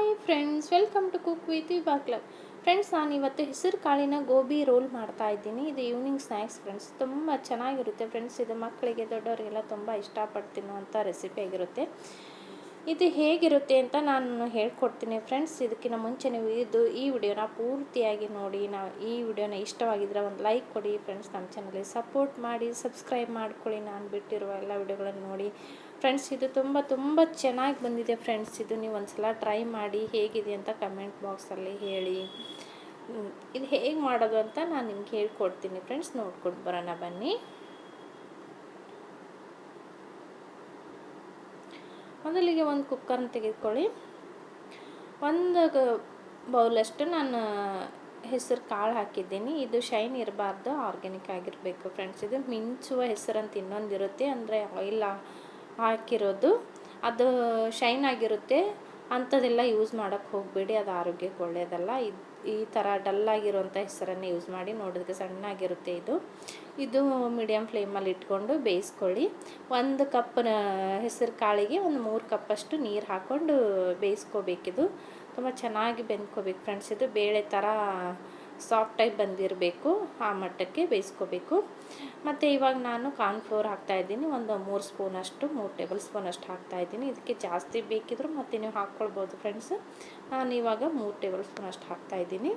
Hi friends, welcome to cook with ವಿಭಾಗ್ಲ. Friends, ನಾನು ಇವತ್ತು ಹೆಸರು ಕಾಳಿನ ಗೋಬಿ ರೋಲ್ ಮಾಡ್ತಾ ಇದ್ದೀನಿ. ಇದು ಈವ್ನಿಂಗ್ ಸ್ನ್ಯಾಕ್ಸ್ ಫ್ರೆಂಡ್ಸ್. ತುಂಬ ಚೆನ್ನಾಗಿರುತ್ತೆ ಫ್ರೆಂಡ್ಸ್. ಇದು ಮಕ್ಕಳಿಗೆ ದೊಡ್ಡವರಿಗೆಲ್ಲ ತುಂಬ ಇಷ್ಟಪಟ್ಟು ತಿನ್ನುವಂಥ ರೆಸಿಪಿ ಆಗಿರುತ್ತೆ. ಇದು ಹೇಗಿರುತ್ತೆ ಅಂತ ನಾನು ಹೇಳ್ಕೊಡ್ತೀನಿ ಫ್ರೆಂಡ್ಸ್. ಇದಕ್ಕಿಂತ ಮುಂಚೆ ನೀವು ಈ ವಿಡಿಯೋನ ಪೂರ್ತಿಯಾಗಿ ನೋಡಿ. ಈ ವಿಡಿಯೋನ ಇಷ್ಟವಾಗಿದ್ದರೆ ಒಂದು ಲೈಕ್ ಕೊಡಿ ಫ್ರೆಂಡ್ಸ್. ನಮ್ಮ ಚಾನಲ್ಗೆ ಸಪೋರ್ಟ್ ಮಾಡಿ, ಸಬ್ಸ್ಕ್ರೈಬ್ ಮಾಡ್ಕೊಳ್ಳಿ. ನಾನು ಬಿಟ್ಟಿರುವ ಎಲ್ಲ ವಿಡಿಯೋಗಳನ್ನು ನೋಡಿ ಫ್ರೆಂಡ್ಸ್. ಇದು ತುಂಬ ಚೆನ್ನಾಗಿ ಬಂದಿದೆ ಫ್ರೆಂಡ್ಸ್. ಇದು ನೀವು ಒಂದ್ಸಲ ಟ್ರೈ ಮಾಡಿ ಹೇಗಿದೆ ಅಂತ ಕಮೆಂಟ್ ಬಾಕ್ಸಲ್ಲಿ ಹೇಳಿ. ಇದು ಹೇಗೆ ಮಾಡೋದು ಅಂತ ನಾನು ನಿಮ್ಗೆ ಹೇಳ್ಕೊಡ್ತೀನಿ ಫ್ರೆಂಡ್ಸ್. ನೋಡ್ಕೊಂಡು ಬರೋಣ ಬನ್ನಿ. ಮೊದಲಿಗೆ ಒಂದು ಕುಕ್ಕರ್ನ ತೆಗೆದುಕೊಳ್ಳಿ. ಒಂದು ಬೌಲಷ್ಟು ನಾನು ಹೆಸರು ಕಾಳು ಹಾಕಿದ್ದೀನಿ. ಇದು ಶೈನ್ ಇರಬಾರ್ದು, ಆರ್ಗ್ಯಾನಿಕ್ ಆಗಿರಬೇಕು ಫ್ರೆಂಡ್ಸ್. ಇದು ಮಿಂಚುವ ಹೆಸರು ಅಂತ ಇನ್ನೊಂದಿರುತ್ತೆ, ಅಂದರೆ ಆಯಿಲ್ ಹಾಕಿರೋದು. ಅದು ಶೈನ್ ಆಗಿರುತ್ತೆ. ಅಂಥದ್ದೆಲ್ಲ ಯೂಸ್ ಮಾಡೋಕ್ಕೆ ಹೋಗಬೇಡಿ, ಅದು ಆರೋಗ್ಯಕ್ಕೆ ಒಳ್ಳೆಯದಲ್ಲ. ಈ ಥರ ಡಲ್ಲಾಗಿರುವಂಥ ಹೆಸರನ್ನೇ ಯೂಸ್ ಮಾಡಿ. ನೋಡೋದಕ್ಕೆ ಸಣ್ಣಾಗಿರುತ್ತೆ. ಇದು ಮೀಡಿಯಮ್ ಫ್ಲೇಮಲ್ಲಿ ಇಟ್ಕೊಂಡು ಬೇಯಿಸ್ಕೊಳ್ಳಿ. 1 ಕಪ್ ಹೆಸರು ಕಾಳಿಗೆ 3 ಕಪ್ಪಷ್ಟು ನೀರು ಹಾಕ್ಕೊಂಡು ಬೇಯಿಸ್ಕೋಬೇಕಿದು. ತುಂಬ ಚೆನ್ನಾಗಿ ಬೆಂದ್ಕೋಬೇಕು ಫ್ರೆಂಡ್ಸ್. ಇದು ಬೇಳೆ ಥರ ಸಾಫ್ಟಾಗಿ ಬಂದಿರಬೇಕು, ಆ ಮಟ್ಟಕ್ಕೆ ಬೇಯಿಸ್ಕೋಬೇಕು. ಮತ್ತು ಇವಾಗ ನಾನು ಕಾರ್ನ್ಫ್ಲೋರ್ ಹಾಕ್ತಾಯಿದ್ದೀನಿ. ಒಂದು 3 ಟೇಬಲ್ ಸ್ಪೂನಷ್ಟು ಹಾಕ್ತಾಯಿದ್ದೀನಿ. ಇದಕ್ಕೆ ಜಾಸ್ತಿ ಬೇಕಿದ್ರು ಮತ್ತು ನೀವು ಹಾಕ್ಕೊಳ್ಬೋದು ಫ್ರೆಂಡ್ಸ್. ನಾನು ಇವಾಗ 3 ಟೇಬಲ್ ಸ್ಪೂನಷ್ಟು ಹಾಕ್ತಾಯಿದ್ದೀನಿ.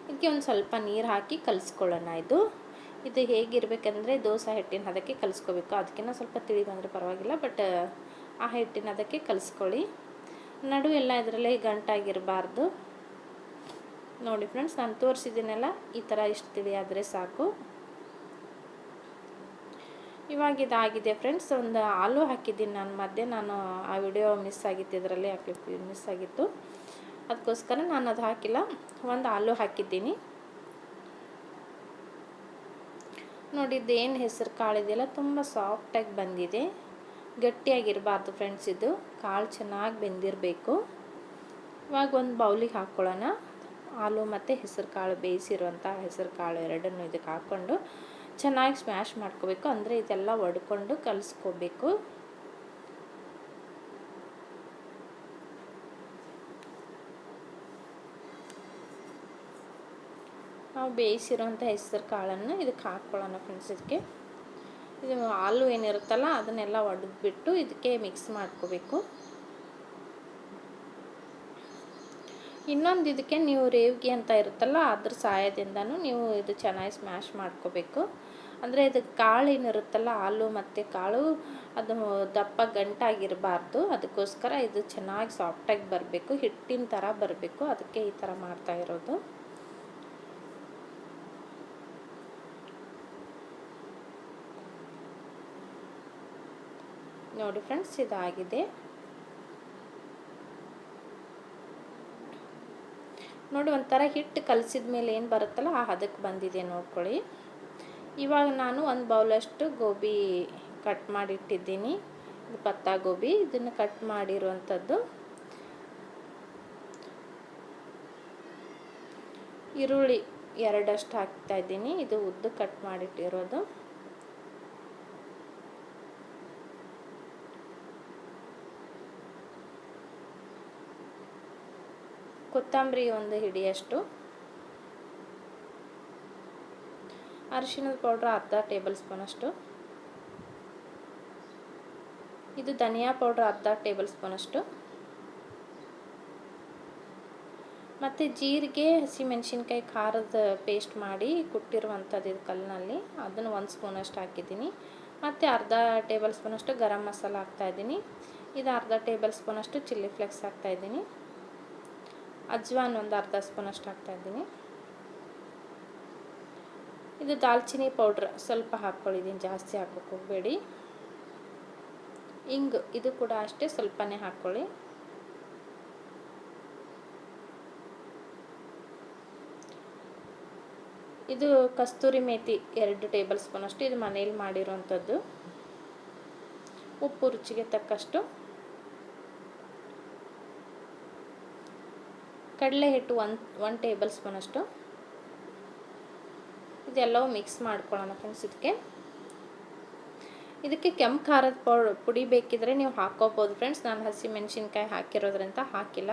ಇದಕ್ಕೆ ಒಂದು ಸ್ವಲ್ಪ ನೀರು ಹಾಕಿ ಕಲಿಸ್ಕೊಳ್ಳೋಣ. ಇದು ಹೇಗಿರಬೇಕಂದ್ರೆ ದೋಸೆ ಹಿಟ್ಟಿನ ಅದಕ್ಕೆ ಕಲಿಸ್ಕೋಬೇಕು. ಅದಕ್ಕಿಂತ ಸ್ವಲ್ಪ ತಿಳಿ ಬಂದರೆ ಪರವಾಗಿಲ್ಲ, ಬಟ್ ಆ ಹಿಟ್ಟಿನ ಅದಕ್ಕೆ ಕಲಿಸ್ಕೊಳ್ಳಿ. ನಡುವೆಲ್ಲ ಇದರಲ್ಲೇ ಗಂಟಾಗಿರಬಾರ್ದು. ನೋಡಿ ಫ್ರೆಂಡ್ಸ್, ನಾನು ತೋರಿಸಿದ್ದೀನಲ್ಲ, ಈ ಥರ ಇಷ್ಟು ತಿಳಿಯಾದರೆ ಸಾಕು. ಇವಾಗ ಇದಾಗಿದೆ ಫ್ರೆಂಡ್ಸ್. ಒಂದು ಆಲೂ ಹಾಕಿದ್ದೀನಿ ನಾನು ಆ ವಿಡಿಯೋ ಮಿಸ್ ಆಗಿತ್ತು, ಇದರಲ್ಲಿ ಆ ಕ್ಲಿಪ್ ಮಿಸ್ ಆಗಿತ್ತು. ಅದಕ್ಕೋಸ್ಕರ ನಾನು ಅದು ಹಾಕಿಲ್ಲ. ಒಂದು ಆಲೂ ಹಾಕಿದ್ದೀನಿ. ನೋಡಿದ್ದೇನು ಹೆಸರು ಕಾಳಿದೆಯಲ್ಲ, ತುಂಬ ಸಾಫ್ಟಾಗಿ ಬಂದಿದೆ. ಗಟ್ಟಿಯಾಗಿರಬಾರ್ದು ಫ್ರೆಂಡ್ಸ್. ಇದು ಕಾಳು ಚೆನ್ನಾಗಿ ಬೆಂದಿರಬೇಕು. ಇವಾಗ ಒಂದು ಬೌಲಿಗೆ ಹಾಕ್ಕೊಳ್ಳೋಣ. ಆಲೂ ಮತ್ತು ಹೆಸರು ಕಾಳು, ಬೇಯಿಸಿರುವಂಥ ಹೆಸರು ಕಾಳು ಎರಡನ್ನೂ ಇದಕ್ಕೆ ಹಾಕ್ಕೊಂಡು ಚೆನ್ನಾಗಿ ಸ್ಮ್ಯಾಶ್ ಮಾಡ್ಕೋಬೇಕು. ಅಂದರೆ ಇದೆಲ್ಲ ಒಡ್ಕೊಂಡು ಕಲಿಸ್ಕೋಬೇಕು. ನಾವು ಬೇಯಿಸಿರೋಂಥ ಹೆಸರು ಕಾಳನ್ನು ಇದಕ್ಕೆ ಹಾಕ್ಕೊಳ್ಳೋಣ ಫ್ರೆಂಡ್ಸ್. ಇದು ಆಲೂ ಏನಿರುತ್ತಲ್ಲ ಅದನ್ನೆಲ್ಲ ಒಡೆದ್ಬಿಟ್ಟು ಇದಕ್ಕೆ ಮಿಕ್ಸ್ ಮಾಡ್ಕೋಬೇಕು. ಇನ್ನೊಂದು ಇದಕ್ಕೆ ನೀವು ರೇವ್ಗಿ ಅಂತ ಇರುತ್ತಲ್ಲ, ಅದ್ರ ಸಹಾಯದಿಂದನೂ ನೀವು ಇದು ಚೆನ್ನಾಗಿ ಸ್ಮ್ಯಾಶ್ ಮಾಡ್ಕೋಬೇಕು. ಅಂದರೆ ಇದು ಕಾಳು ಏನಿರುತ್ತಲ್ಲ, ಆಲೂ ಮತ್ತು ಕಾಳು ಅದು ದಪ್ಪ ಗಂಟಾಗಿರಬಾರ್ದು. ಅದಕ್ಕೋಸ್ಕರ ಇದು ಚೆನ್ನಾಗಿ ಸಾಫ್ಟಾಗಿ ಬರಬೇಕು, ಹಿಟ್ಟಿನ ಥರ ಬರಬೇಕು. ಅದಕ್ಕೆ ಈ ಥರ ಮಾಡ್ತಾ ಇರೋದು. ನೋಡಿ ಫ್ರೆಂಡ್ಸ್, ಇದಾಗಿದೆ. ನೋಡಿ, ಒಂಥರ ಹಿಟ್ಟು ಕಲಸಿದ ಮೇಲೆ ಏನು ಬರುತ್ತಲ್ಲ ಆ ಹದಕ್ಕೆ ಬಂದಿದೆ ನೋಡ್ಕೊಳ್ಳಿ. ಇವಾಗ ನಾನು ಒಂದು ಬೌಲಷ್ಟು ಗೋಬಿ ಕಟ್ ಮಾಡಿಟ್ಟಿದ್ದೀನಿ. ಇದು ಪತ್ತಾ ಗೋಬಿ. ಇದನ್ನು ಕಟ್ ಮಾಡಿರುವಂಥದ್ದು. ಈರುಳ್ಳಿ 2 ಹಾಕ್ತಾಯಿದ್ದೀನಿ. ಇದು ಉದ್ದು ಕಟ್ ಮಾಡಿಟ್ಟಿರೋದು. ಕೊತ್ತಂಬರಿ 1 ಹಿಡಿಯಷ್ಟು. ಅರಿಶಿಣದ ಪೌಡ್ರ್ 1/2 ಟೇಬಲ್ ಸ್ಪೂನಷ್ಟು. ಇದು ಧನಿಯಾ ಪೌಡ್ರ್ 1/2 ಟೇಬಲ್ ಸ್ಪೂನಷ್ಟು. ಮತ್ತು ಜೀರಿಗೆ, ಹಸಿಮೆಣಸಿನ್ಕಾಯಿ ಖಾರದ ಪೇಸ್ಟ್ ಮಾಡಿ ಕುಟ್ಟಿರುವಂಥದ್ದು ಇದು ಕಲ್ಲಿನಲ್ಲಿ, ಅದನ್ನು 1 ಸ್ಪೂನಷ್ಟು ಹಾಕಿದ್ದೀನಿ. ಮತ್ತು 1/2 ಟೇಬಲ್ ಸ್ಪೂನಷ್ಟು ಗರಂ ಮಸಾಲ ಹಾಕ್ತಾಯಿದ್ದೀನಿ. ಇದು 1/2 ಟೇಬಲ್ ಸ್ಪೂನಷ್ಟು ಚಿಲ್ಲಿ ಫ್ಲೇಕ್ಸ್ ಹಾಕ್ತಾಯಿದ್ದೀನಿ. ಅಜ್ವಾನ್ 1/2 ಸ್ಪೂನಷ್ಟು ಹಾಕ್ತಾಯಿದ್ದೀನಿ. ಇದು ದಾಲ್ಚಿನ್ನಿ ಪೌಡ್ರ್ ಸ್ವಲ್ಪ ಹಾಕ್ಕೊಂಡಿದ್ದೀನಿ, ಜಾಸ್ತಿ ಹಾಕೋಕ್ಕೆ ಹೋಗಬೇಡಿ. ಇದು ಕೂಡ ಅಷ್ಟೇ, ಸ್ವಲ್ಪನೇ ಹಾಕ್ಕೊಳ್ಳಿ. ಇದು ಕಸ್ತೂರಿ ಮೇಥಿ 2 ಟೇಬಲ್ ಸ್ಪೂನಷ್ಟು. ಇದು ಮನೇಲಿ ಮಾಡಿರೋವಂಥದ್ದು. ಉಪ್ಪು ರುಚಿಗೆ ತಕ್ಕಷ್ಟು. ಕಡಲೆ ಹಿಟ್ಟು 1 ಟೇಬಲ್ ಸ್ಪೂನಷ್ಟು. ಇದೆಲ್ಲವೂ ಮಿಕ್ಸ್ ಮಾಡ್ಕೊಳ್ಳೋಣ ಫ್ರೆಂಡ್ಸ್. ಇದಕ್ಕೆ ಇದಕ್ಕೆ ಕೆಂಪು ಖಾರದ ಪುಡಿ ಬೇಕಿದ್ರೆ ನೀವು ಹಾಕ್ಕೋಬೋದು ಫ್ರೆಂಡ್ಸ್. ನಾನು ಹಸಿಮೆಣ್ಸಿನ್ಕಾಯಿ ಹಾಕಿರೋದ್ರಿಂದ ಹಾಕಿಲ್ಲ.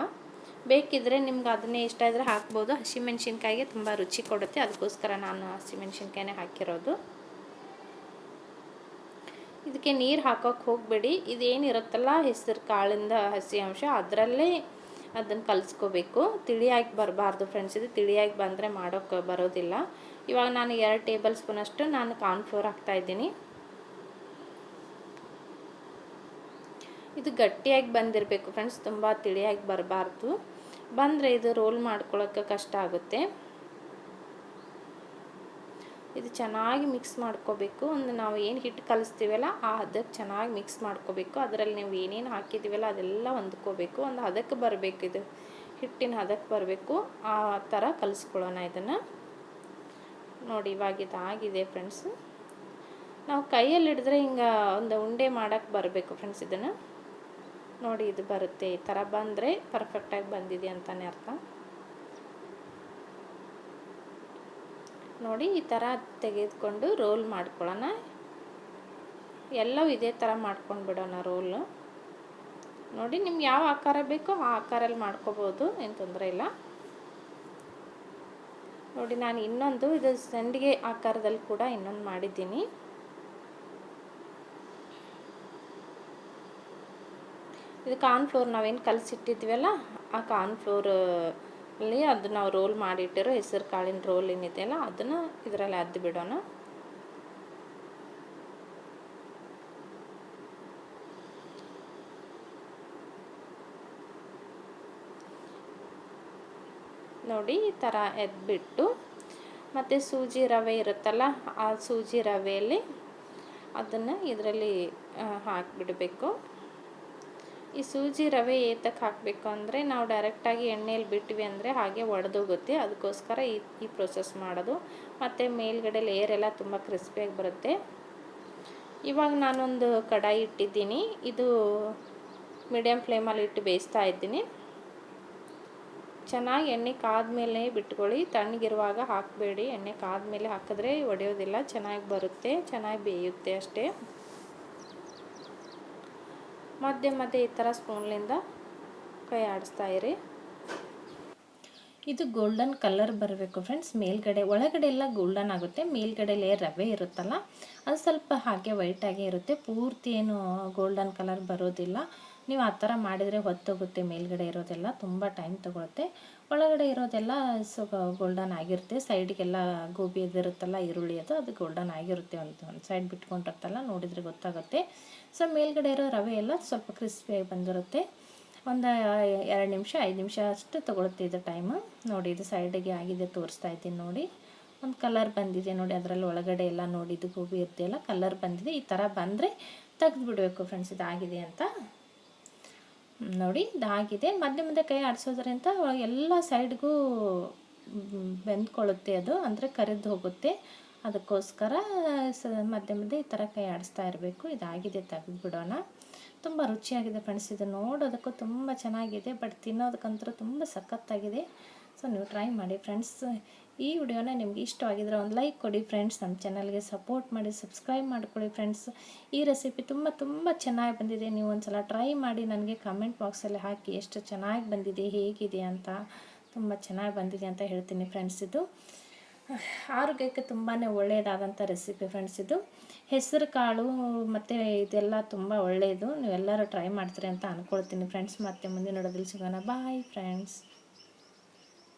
ಬೇಕಿದ್ದರೆ ನಿಮ್ಗೆ ಅದನ್ನೇ ಇಷ್ಟ ಇದ್ದರೆ ಹಾಕ್ಬೋದು. ಹಸಿಮೆಣ್ಸಿನ್ಕಾಯಿಗೆ ತುಂಬ ರುಚಿ ಕೊಡುತ್ತೆ, ಅದಕ್ಕೋಸ್ಕರ ನಾನು ಹಸಿಮೆಣ್ಸಿನ್ಕಾಯಿನೇ ಹಾಕಿರೋದು. ಇದಕ್ಕೆ ನೀರು ಹಾಕೋಕ್ಕೆ ಹೋಗಬೇಡಿ. ಇದೇನಿರುತ್ತಲ್ಲ ಹೆಸರು ಕಾಳಿಂದ ಹಸಿ ಅಂಶ ಅದರಲ್ಲೇ ಅದನ್ನು ಕಲಿಸ್ಕೋಬೇಕು. ತಿಳಿಯಾಗಿ ಬರಬಾರ್ದು ಫ್ರೆಂಡ್ಸ್. ಇದು ತಿಳಿಯಾಗಿ ಬಂದರೆ ಮಾಡೋಕ್ಕೆ ಬರೋದಿಲ್ಲ. ಇವಾಗ ನಾನು 2 ಟೇಬಲ್ ಸ್ಪೂನಷ್ಟು ನಾನು ಕಾರ್ನ್ಫ್ಲೋರ್ ಹಾಕ್ತಾಯಿದ್ದೀನಿ. ಇದು ಗಟ್ಟಿಯಾಗಿ ಬಂದಿರಬೇಕು ಫ್ರೆಂಡ್ಸ್, ತುಂಬ ತಿಳಿಯಾಗಿ ಬರಬಾರ್ದು. ಬಂದರೆ ಇದು ರೋಲ್ ಮಾಡ್ಕೊಳ್ಳೋಕ್ಕೆ ಕಷ್ಟ ಆಗುತ್ತೆ. ಇದು ಚೆನ್ನಾಗಿ ಮಿಕ್ಸ್ ಮಾಡ್ಕೋಬೇಕು. ಒಂದು ನಾವು ಏನು ಹಿಟ್ಟು ಕಲಿಸ್ತೀವಲ್ಲ ಆ ಹದಕ್ಕೆ ಚೆನ್ನಾಗಿ ಮಿಕ್ಸ್ ಮಾಡ್ಕೋಬೇಕು. ಅದರಲ್ಲಿ ನೀವು ಏನೇನು ಹಾಕಿದ್ದೀವಲ್ಲ ಅದೆಲ್ಲ ಹೊಂದ್ಕೋಬೇಕು. ಒಂದು ಹದಕ್ಕೆ ಬರಬೇಕು, ಇದು ಹಿಟ್ಟಿನ ಹದಕ್ಕೆ ಬರಬೇಕು. ಆ ಥರ ಕಲಿಸ್ಕೊಳ್ಳೋಣ ಇದನ್ನು. ನೋಡಿ ಇವಾಗ ಇದಾಗಿದೆ ಫ್ರೆಂಡ್ಸ್. ನಾವು ಕೈಯಲ್ಲಿ ಹಿಡಿದ್ರೆ ಹಿಂಗೆ ಒಂದು ಉಂಡೆ ಮಾಡೋಕ್ಕೆ ಬರಬೇಕು ಫ್ರೆಂಡ್ಸ್. ಇದನ್ನು ನೋಡಿ, ಇದು ಬರುತ್ತೆ. ಈ ಥರ ಬಂದರೆ ಪರ್ಫೆಕ್ಟಾಗಿ ಬಂದಿದೆ ಅಂತಲೇ ಅರ್ಥ. ನೋಡಿ ಈ ಥರ ತೆಗೆದುಕೊಂಡು ರೋಲ್ ಮಾಡ್ಕೊಳ್ಳೋಣ. ಎಲ್ಲವೂ ಇದೇ ಥರ ಮಾಡ್ಕೊಂಡು ಬಿಡೋಣ ರೋಲು. ನೋಡಿ ನಿಮ್ಗೆ ಯಾವ ಆಕಾರ ಬೇಕೋ ಆ ಆಕಾರಲ್ಲಿ ಮಾಡ್ಕೋಬೋದು, ಏನು ತೊಂದರೆ ಇಲ್ಲ. ನೋಡಿ ನಾನು ಇನ್ನೊಂದು ಇದು ಸಂಡಿಗೆ ಆಕಾರದಲ್ಲಿ ಕೂಡ ಇನ್ನೊಂದು ಮಾಡಿದ್ದೀನಿ. ಇದು ಕಾರ್ನ್ಫ್ಲೋರ್ ನಾವೇನು ಕಲಸಿಟ್ಟಿದ್ವಲ್ಲ ಆ ಕಾರ್ನ್ಫ್ಲೋರಲ್ಲಿ ಅದು ನಾವು ರೋಲ್ ಮಾಡಿಟ್ಟಿರೋ ಹೆಸರು ಕಾಳಿನ ರೋಲ್ ಏನಿದೆಯಲ್ಲ ಅದನ್ನು ಇದರಲ್ಲಿ ಅದ್ದಿ ಬಿಡೋಣ. ನೋಡಿ ಈ ಥರ ಎದ್ಬಿಟ್ಟು ಮತ್ತು ಸೂಜಿ ರವೆ ಇರುತ್ತಲ್ಲ ಆ ಸೂಜಿ ರವೆಯಲ್ಲಿ ಅದನ್ನು ಇದರಲ್ಲಿ ಹಾಕಿಬಿಡಬೇಕು. ಈ ಸೂಜಿ ರವೆ ಏತಕ್ಕೆ ಹಾಕಬೇಕು ಅಂದರೆ ನಾವು ಡೈರೆಕ್ಟಾಗಿ ಎಣ್ಣೆಯಲ್ಲಿ ಬಿಟ್ವಿ ಅಂದರೆ ಹಾಗೆ ಒಡೆದೋಗುತ್ತೆ. ಅದಕ್ಕೋಸ್ಕರ ಈ ಪ್ರೊಸೆಸ್ ಮಾಡೋದು. ಮತ್ತು ಮೇಲ್ಗಡೆ ಲೇಯರ್ ಎಲ್ಲ ತುಂಬ ಕ್ರಿಸ್ಪಿಯಾಗಿ ಬರುತ್ತೆ. ಇವಾಗ ನಾನೊಂದು ಕಡಾಯಿ ಇಟ್ಟಿದ್ದೀನಿ. ಇದು ಮೀಡಿಯಮ್ ಫ್ಲೇಮಲ್ಲಿ ಇಟ್ಟು ಬೇಯಿಸ್ತಾ ಇದ್ದೀನಿ. ಚೆನ್ನಾಗಿ ಎಣ್ಣೆ ಕಾದ್ಮೇಲೆ ಬಿಟ್ಕೊಳ್ಳಿ, ತಣ್ಣಗಿರುವಾಗ ಹಾಕಬೇಡಿ. ಎಣ್ಣೆ ಕಾದ್ಮೇಲೆ ಹಾಕಿದ್ರೆ ಒಡೆಯೋದಿಲ್ಲ, ಚೆನ್ನಾಗಿ ಬರುತ್ತೆ, ಚೆನ್ನಾಗಿ ಬೇಯುತ್ತೆ ಅಷ್ಟೇ. ಮಧ್ಯೆ ಮಧ್ಯೆ ಈ ಥರ ಸ್ಪೂನ್ಲಿಂದ ಕೈ ಆಡಿಸ್ತಾ ಇರಿ. ಇದು ಗೋಲ್ಡನ್ ಕಲರ್ ಬರಬೇಕು ಫ್ರೆಂಡ್ಸ್. ಮೇಲ್ಗಡೆ ಒಳಗಡೆ ಎಲ್ಲ ಗೋಲ್ಡನ್ ಆಗುತ್ತೆ, ಮೇಲ್ಗಡೆ ಲೇಯರ್ ರವೆ ಇರುತ್ತಲ್ಲ ಅದು ಸ್ವಲ್ಪ ಹಾಗೆ ವೈಟಾಗೇ ಇರುತ್ತೆ. ಪೂರ್ತಿ ಏನು ಗೋಲ್ಡನ್ ಕಲರ್ ಬರೋದಿಲ್ಲ. ನೀವು ಆ ಥರ ಮಾಡಿದರೆ ಹೊತ್ತೋಗುತ್ತೆ. ಮೇಲ್ಗಡೆ ಇರೋದೆಲ್ಲ ತುಂಬ ಟೈಮ್ ತೊಗೊಳುತ್ತೆ. ಒಳಗಡೆ ಇರೋದೆಲ್ಲ ಗೋಲ್ಡನ್ ಆಗಿರುತ್ತೆ. ಸೈಡಿಗೆಲ್ಲ ಗೋಬಿ ಇದಿರುತ್ತಲ್ಲ ಈರುಳ್ಳಿ ಅದು ಗೋಲ್ಡನ್ ಆಗಿರುತ್ತೆ. ಒಂದು ಸೈಡ್ ಬಿಟ್ಕೊಂಡಿರುತ್ತಲ್ಲ ನೋಡಿದರೆ ಗೊತ್ತಾಗುತ್ತೆ. ಸೊ ಮೇಲ್ಗಡೆ ಇರೋ ರವೆ ಎಲ್ಲ ಸ್ವಲ್ಪ ಕ್ರಿಸ್ಪಿಯಾಗಿ ಬಂದಿರುತ್ತೆ. ಒಂದು 2 ನಿಮಿಷ 5 ನಿಮಿಷ ಅಷ್ಟು ತೊಗೊಳುತ್ತೆ ಇದು ಟೈಮು. ನೋಡಿ ಇದು ಸೈಡಿಗೆ ಆಗಿದೆ, ತೋರಿಸ್ತಾ ಇದ್ದೀನಿ ನೋಡಿ. ಒಂದು ಕಲರ್ ಬಂದಿದೆ ನೋಡಿ, ಅದರಲ್ಲಿ ಒಳಗಡೆ ಎಲ್ಲ ನೋಡಿ ಇದು ಗೋಬಿ ಇರ್ತಿಯಲ್ಲ ಕಲರ್ ಬಂದಿದೆ. ಈ ಥರ ಬಂದರೆ ತೆಗೆದು ಬಿಡಬೇಕು ಫ್ರೆಂಡ್ಸ್, ಇದಾಗಿದೆ ಅಂತ. ನೋಡಿ ಇದಾಗಿದೆ. ಮಧ್ಯೆ ಮಧ್ಯೆ ಕೈ ಆಡಿಸೋದ್ರಿಂದ ಎಲ್ಲ ಸೈಡ್ಗೂ ಬೆಂದ್ಕೊಳ್ಳುತ್ತೆ ಅದು, ಅಂದರೆ ಕರಿದು ಹೋಗುತ್ತೆ. ಅದಕ್ಕೋಸ್ಕರ ಮಧ್ಯೆ ಮಧ್ಯೆ ಈ ಥರ ಕೈ ಆಡಿಸ್ತಾ ಇರಬೇಕು. ಇದಾಗಿದೆ, ತೆಗೆದು ಬಿಡೋಣ. ತುಂಬ ರುಚಿಯಾಗಿದೆ ಫ್ರೆಂಡ್ಸ್. ಇದು ನೋಡೋದಕ್ಕೂ ತುಂಬ ಚೆನ್ನಾಗಿದೆ, ಬಟ್ ತಿನ್ನೋದಕ್ಕಂತೂ ತುಂಬ ಸಖತ್ತಾಗಿದೆ. ಸೊ ನೀವು ಟ್ರೈ ಮಾಡಿ ಫ್ರೆಂಡ್ಸ್. ಈ ವಿಡಿಯೋನ ನಿಮ್ಗೆ ಇಷ್ಟವಾಗಿದ್ರೆ ಒಂದು ಲೈಕ್ ಕೊಡಿ ಫ್ರೆಂಡ್ಸ್. ನಮ್ಮ ಚಾನಲ್ಗೆ ಸಪೋರ್ಟ್ ಮಾಡಿ, ಸಬ್ಸ್ಕ್ರೈಬ್ ಮಾಡ್ಕೊಳ್ಳಿ ಫ್ರೆಂಡ್ಸ್. ಈ ರೆಸಿಪಿ ತುಂಬ ಚೆನ್ನಾಗಿ ಬಂದಿದೆ. ನೀವು ಒಂದು ಸಲ ಟ್ರೈ ಮಾಡಿ ನನಗೆ ಕಮೆಂಟ್ ಬಾಕ್ಸಲ್ಲಿ ಹಾಕಿ ಎಷ್ಟು ಚೆನ್ನಾಗಿ ಬಂದಿದೆ, ಹೇಗಿದೆ ಅಂತ. ತುಂಬ ಚೆನ್ನಾಗಿ ಬಂದಿದೆ ಅಂತ ಹೇಳ್ತೀನಿ ಫ್ರೆಂಡ್ಸ್. ಇದು ಆರೋಗ್ಯಕ್ಕೆ ತುಂಬಾ ಒಳ್ಳೆಯದಾದಂಥ ರೆಸಿಪಿ ಫ್ರೆಂಡ್ಸ್. ಇದು ಹೆಸರು ಕಾಳು ಮತ್ತು ಇದೆಲ್ಲ ತುಂಬ ಒಳ್ಳೆಯದು. ನೀವೆಲ್ಲರೂ ಟ್ರೈ ಮಾಡ್ತೀರಿ ಅಂತ ಅಂದ್ಕೊಳ್ತೀನಿ ಫ್ರೆಂಡ್ಸ್. ಮತ್ತೆ ಮುಂದಿನ ವಿಡಿಯೋದಲ್ಲಿ ಸಿಗೋಣ. Bye friends.